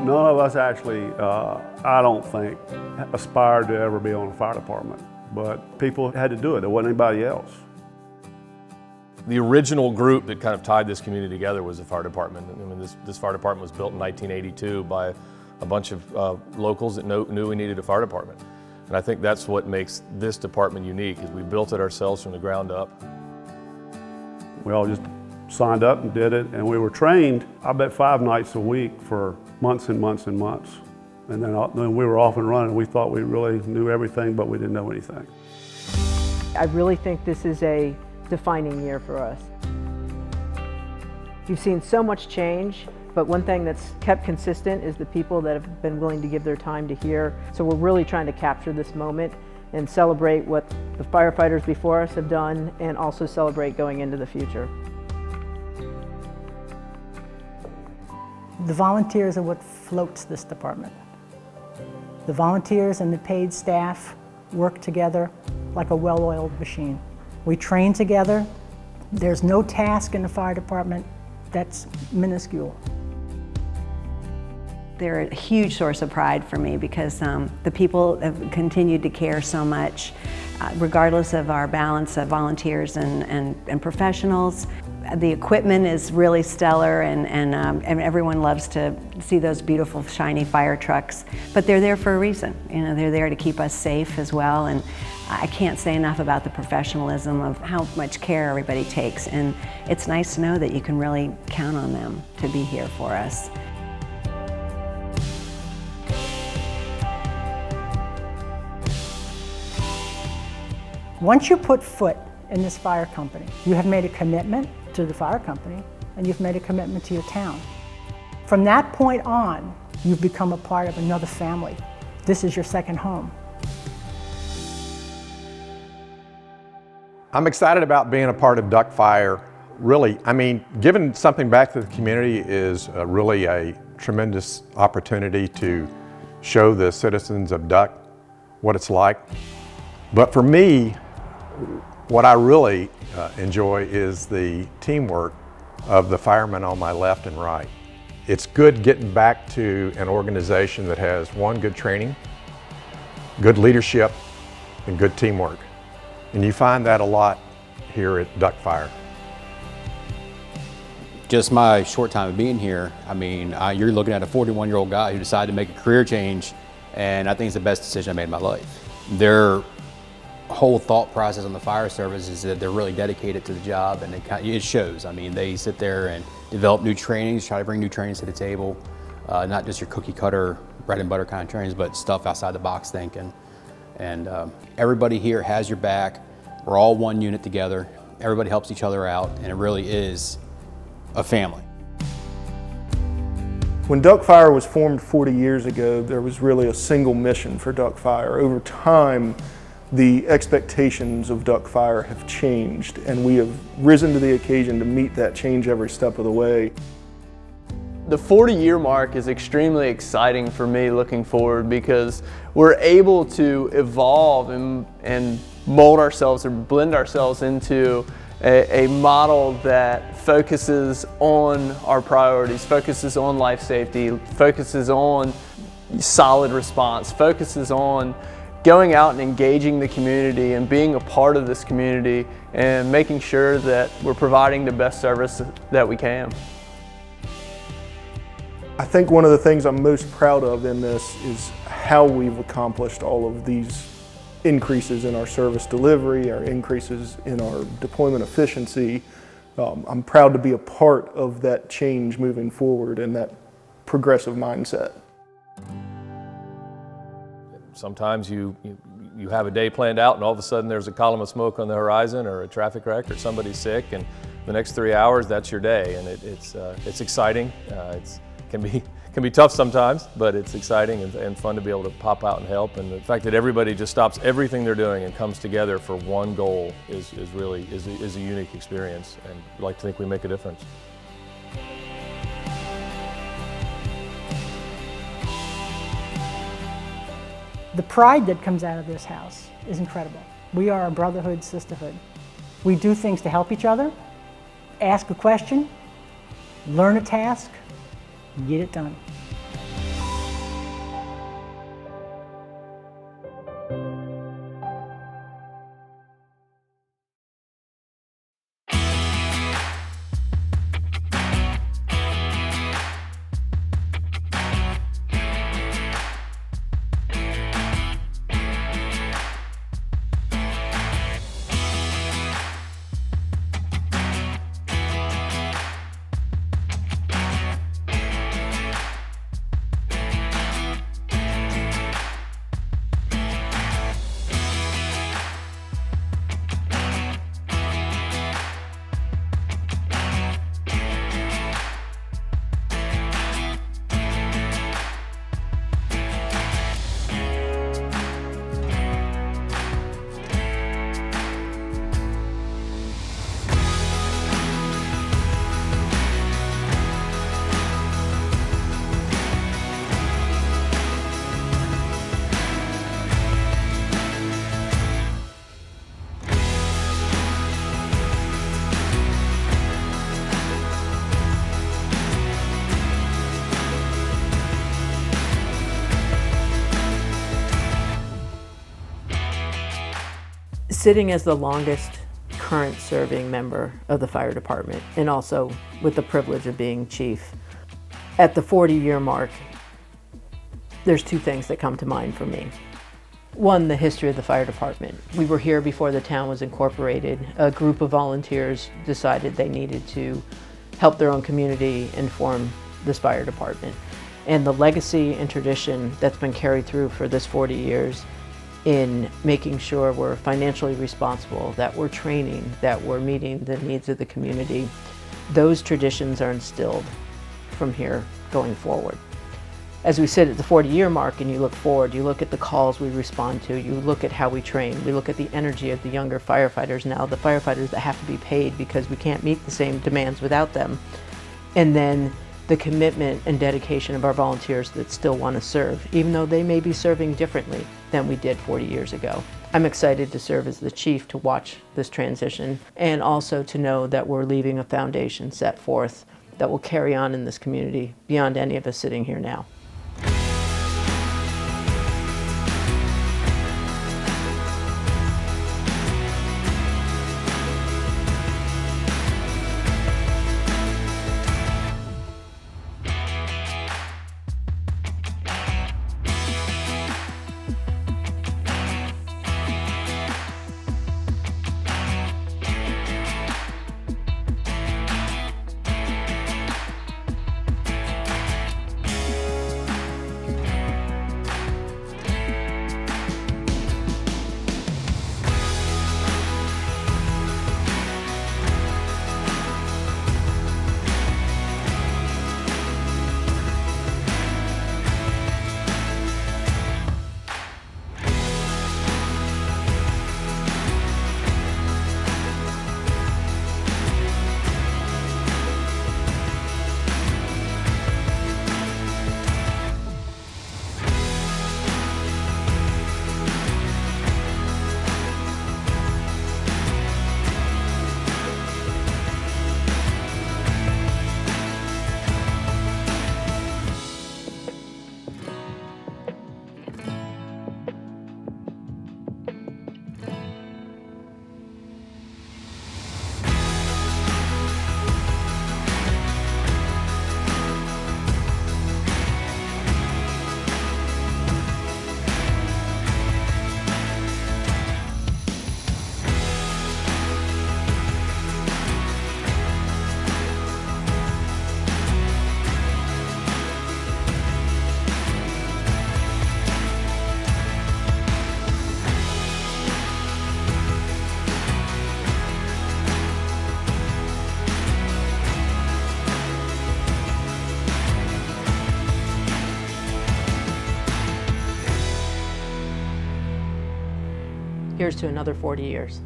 None of us actually, I don't think, aspired to ever be on a fire department, but people had to do it. There wasn't anybody else. The original group that kind of tied this community together was the fire department. I mean, this fire department was built in 1982 by a bunch of locals that knew we needed a fire department. And I think that's what makes this department unique, is we built it ourselves from the ground up. We all just signed up and did it, and we were trained, I bet 5 nights a week for months and months and months. And then we were off and running. We thought we really knew everything, but we didn't know anything. I really think this is a defining year for us. You've seen so much change, but one thing that's kept consistent is the people that have been willing to give their time to hear. So we're really trying to capture this moment and celebrate what the firefighters before us have done, and also celebrate going into the future. The volunteers are what floats this department. The volunteers and the paid staff work together like a well-oiled machine. We train together. There's no task in the fire department that's minuscule. They're a huge source of pride for me because the people have continued to care so much, regardless of our balance of volunteers and professionals. The equipment is really stellar, and everyone loves to see those beautiful, shiny fire trucks. But they're there for a reason. You know, they're there to keep us safe as well. And I can't say enough about the professionalism of how much care everybody takes. And it's nice to know that you can really count on them to be here for us. Once you put foot in this fire company, you have made a commitment to the fire company, and you've made a commitment to your town. From that point on, you've become a part of another family. This is your second home. I'm excited about being a part of Duck Fire. Really, I mean, giving something back to the community is really a tremendous opportunity to show the citizens of Duck what it's like. But for me, what I really enjoy is the teamwork of the firemen on my left and right. It's good getting back to an organization that has one, good training, good leadership, and good teamwork. And you find that a lot here at Duck Fire. Just my short time of being here, I mean, you're looking at a 41-year-old guy who decided to make a career change, and I think it's the best decision I made in my life. Their whole thought process on the fire service is that they're really dedicated to the job, and it shows. I mean, they sit there and develop new trainings, try to bring new trainings to the table, not just your cookie cutter, bread and butter kind of trainings, but stuff outside the box thinking. And everybody here has your back. We're all one unit together. Everybody helps each other out, and it really is a family. When Duck Fire was formed 40 years ago, there was really a single mission for Duck Fire. Over time, the expectations of Duck Fire have changed, and we have risen to the occasion to meet that change every step of the way. The 40-year mark is extremely exciting for me looking forward, because we're able to evolve and mold ourselves or blend ourselves into a model that focuses on our priorities, focuses on life safety, focuses on solid response, focuses on going out and engaging the community and being a part of this community and making sure that we're providing the best service that we can. I think one of the things I'm most proud of in this is how we've accomplished all of these increases in our service delivery, our increases in our deployment efficiency. I'm proud to be a part of that change moving forward and that progressive mindset. Sometimes you have a day planned out, and all of a sudden there's a column of smoke on the horizon, or a traffic wreck, or somebody's sick, and the next 3 hours, that's your day. And it's exciting. It can be tough sometimes, but it's exciting and fun to be able to pop out and help. And the fact that everybody just stops everything they're doing and comes together for one goal is a unique experience, and I'd like to think we make a difference. The pride that comes out of this house is incredible. We are a brotherhood, sisterhood. We do things to help each other, ask a question, learn a task, get it done. Sitting as the longest current serving member of the fire department, and also with the privilege of being chief, at the 40-year mark, there's two things that come to mind for me. One, the history of the fire department. We were here before the town was incorporated. A group of volunteers decided they needed to help their own community and form this fire department. And the legacy and tradition that's been carried through for this 40 years in making sure we're financially responsible, that we're training, that we're meeting the needs of the community, those traditions are instilled from here going forward. As we sit at the 40-year mark and you look forward, you look at the calls we respond to, you look at how we train, we look at the energy of the younger firefighters now, the firefighters that have to be paid because we can't meet the same demands without them, and then the commitment and dedication of our volunteers that still want to serve, even though they may be serving differently than we did 40 years ago. I'm excited to serve as the chief to watch this transition, and also to know that we're leaving a foundation set forth that will carry on in this community beyond any of us sitting here now. Here's to another 40 years.